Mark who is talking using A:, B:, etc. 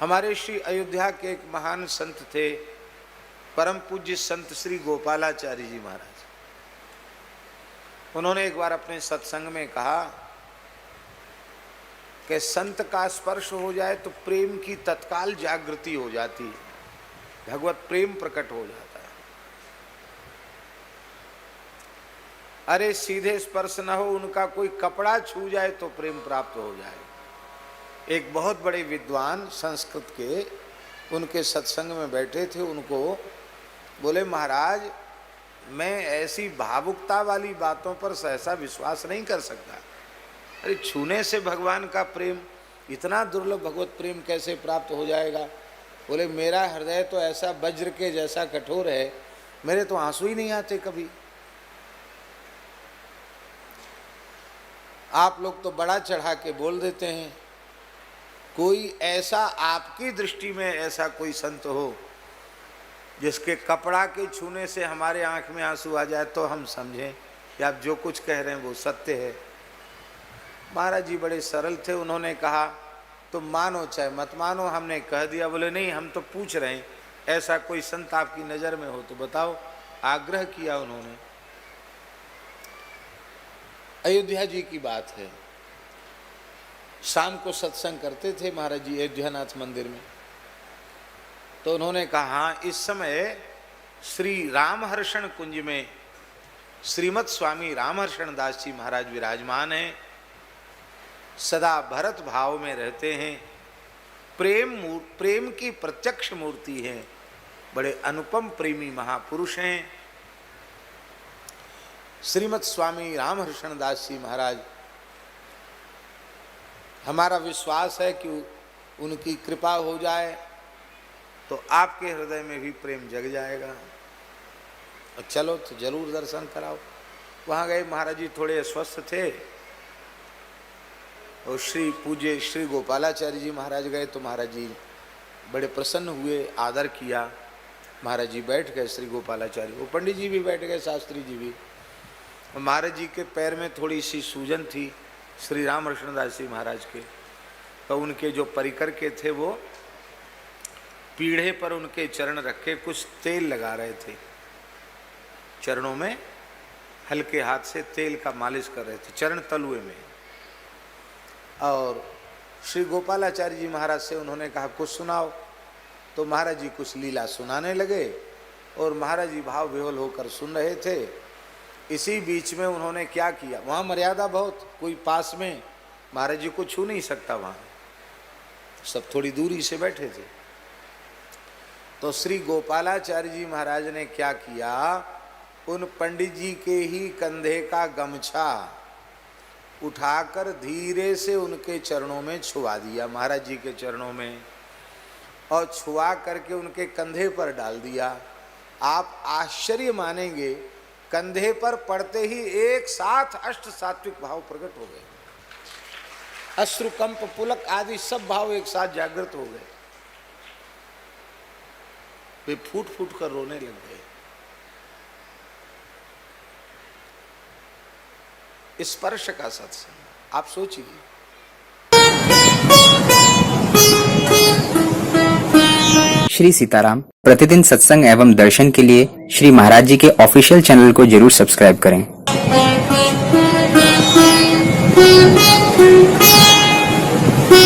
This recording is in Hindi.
A: हमारे श्री अयोध्या के एक महान संत थे, परम पूज्य संत श्री गोपालाचार्य जी महाराज। उन्होंने एक बार अपने सत्संग में कहा कि संत का स्पर्श हो जाए तो प्रेम की तत्काल जागृति हो जाती है, भगवत प्रेम प्रकट हो जाता है। अरे सीधे स्पर्श न हो, उनका कोई कपड़ा छू जाए तो प्रेम प्राप्त हो जाए। एक बहुत बड़े विद्वान संस्कृत के उनके सत्संग में बैठे थे, उनको बोले महाराज मैं ऐसी भावुकता वाली बातों पर सहसा विश्वास नहीं कर सकता। अरे छूने से भगवान का प्रेम, इतना दुर्लभ भगवत प्रेम कैसे प्राप्त हो जाएगा? बोले मेरा हृदय तो ऐसा वज्र के जैसा कठोर है, मेरे तो आंसू ही नहीं आते कभी। आप लोग तो बड़ा चढ़ा के बोल देते हैं, कोई ऐसा आपकी दृष्टि में ऐसा कोई संत हो जिसके कपड़ा के छूने से हमारे आंख में आंसू आ जाए तो हम समझें कि आप जो कुछ कह रहे हैं वो सत्य है। महाराज जी बड़े सरल थे, उन्होंने कहा तो मानो चाहे मत मानो, हमने कह दिया। बोले नहीं, हम तो पूछ रहे हैं ऐसा कोई संत आपकी नज़र में हो तो बताओ। आग्रह किया उन्होंने। अयोध्या जी की बात है, शाम को सत्संग करते थे महाराज जी अयोध्यानाथ मंदिर में। तो उन्होंने कहा हाँ, इस समय श्री रामहर्षण कुंज में श्रीमद स्वामी रामहर्षण दास जी महाराज विराजमान हैं, सदा भरत भाव में रहते हैं, प्रेम की प्रत्यक्ष मूर्ति हैं, बड़े अनुपम प्रेमी महापुरुष हैं। श्रीमद स्वामी रामहर्षण दास जी महाराज, हमारा विश्वास है कि उनकी कृपा हो जाए तो आपके हृदय में भी प्रेम जग जाएगा। और चलो तो जरूर दर्शन कराओ। वहाँ गए, महाराज जी थोड़े अस्वस्थ थे और श्री पूज्य श्री गोपालाचार्य जी महाराज गए तो महाराज जी बड़े प्रसन्न हुए, आदर किया। महाराज जी बैठ गए, श्री गोपालाचार्य, वो पंडित जी भी बैठ गए, शास्त्री जी भी। महाराज जी के पैर में थोड़ी सी सूजन थी श्री रामहर्षण दास जी महाराज के, तो उनके जो परिकर के थे वो पीढ़े पर उनके चरण रखे कुछ तेल लगा रहे थे, चरणों में हल्के हाथ से तेल का मालिश कर रहे थे चरण तलुए में। और श्री गोपालाचार्य जी महाराज से उन्होंने कहा कुछ सुनाओ, तो महाराज जी कुछ लीला सुनाने लगे और महाराज जी भाव विह्वल होकर सुन रहे थे। इसी बीच में उन्होंने क्या किया, वहाँ मर्यादा बहुत, कोई पास में महाराज जी को छू नहीं सकता, वहाँ सब थोड़ी दूरी से बैठे थे। तो श्री गोपालाचार्य जी महाराज ने क्या किया, उन पंडित जी के ही कंधे का गमछा उठाकर धीरे से उनके चरणों में छुआ दिया, महाराज जी के चरणों में, और छुआ करके उनके कंधे पर डाल दिया। आप आश्चर्य मानेंगे, कंधे पर पड़ते ही एक साथ अष्ट सात्विक भाव प्रकट हो गए, अश्रु कंप पुलक आदि सब भाव एक साथ जागृत हो गए। वे फूट फूट कर रोने लग गए। स्पर्श का सत्संग आप सोचिए।
B: श्री सीताराम प्रतिदिन सत्संग एवं दर्शन के लिए श्री महाराज जी के ऑफिशियल चैनल को जरूर सब्सक्राइब करें।